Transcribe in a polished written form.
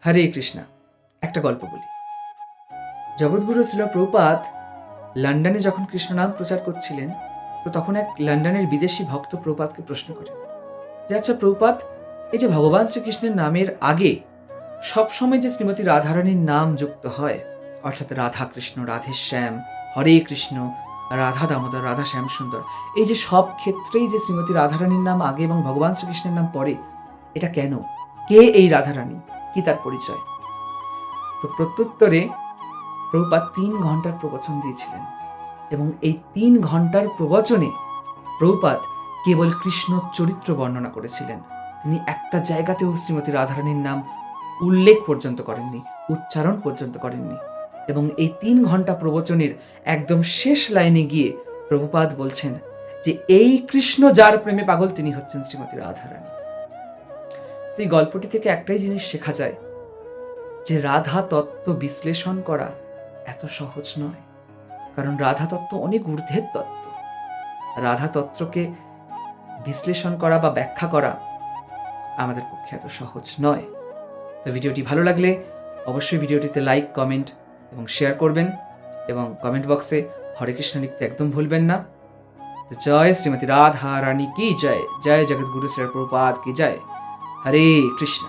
হরে কৃষ্ণা। একটা গল্প বলি। জগৎগুরু শ্রীল প্রভুপাদ লন্ডনে যখন কৃষ্ণ নাম প্রচার করছিলেন, তো তখন এক লন্ডনের বিদেশি ভক্ত প্রভুপাদকে প্রশ্ন করেন যে, আচ্ছা প্রভুপাদ, এই যে ভগবান শ্রীকৃষ্ণের নামের আগে সবসময় যে শ্রীমতী রাধারানীর নাম যুক্ত হয়, অর্থাৎ রাধা কৃষ্ণ, রাধে শ্যাম, হরে কৃষ্ণ, রাধা দামোদর, রাধা শ্যাম সুন্দর, এই যে সব ক্ষেত্রেই যে শ্রীমতী রাধারানীর নাম আগে এবং ভগবান শ্রীকৃষ্ণের নাম পরে, এটা কেন? কে এই রাধারানী? কি তার পরিচয়? তো প্রত্যুত্তরে প্রভুপাদ 3 ঘন্টার প্রবচন দিয়েছিলেন, এবং এই 3 ঘন্টার প্রবচনে প্রভুপাদ কেবল কৃষ্ণ চরিত্র বর্ণনা করেছিলেন। তিনি একটা জায়গাতেও শ্রীমতী রাধারানীর নাম উল্লেখ পর্যন্ত করেননি, উচ্চারণ পর্যন্ত করেননি। এবং এই 3 ঘন্টা প্রবচনের একদম শেষ লাইনে গিয়ে প্রভুপাদ বলছেন যে এই কৃষ্ণ যার প্রেমে পাগল, তিনি হচ্ছেন শ্রীমতী রাধারানী। তো এই গল্পটি থেকে একটাই জিনিস শেখা যায় যে রাধা তত্ত্ব বিশ্লেষণ করা এত সহজ নয়, কারণ রাধা তত্ত্ব অনেক ঊর্ধ্বের তত্ত্ব। রাধা তত্ত্বকে বিশ্লেষণ করা বা ব্যাখ্যা করা আমাদের পক্ষে এত সহজ নয়। তো ভিডিওটি ভালো লাগলে অবশ্যই ভিডিওটিতে লাইক, কমেন্ট এবং শেয়ার করবেন, এবং কমেন্ট বক্সে হরে কৃষ্ণ লিখতে একদম ভুলবেন না। তো জয় শ্রীমতী রাধা রানী কি জয়, জয় জগৎগুরু শ্রী প্রভুপাদ কি জয়। হরে কৃষ্ণ।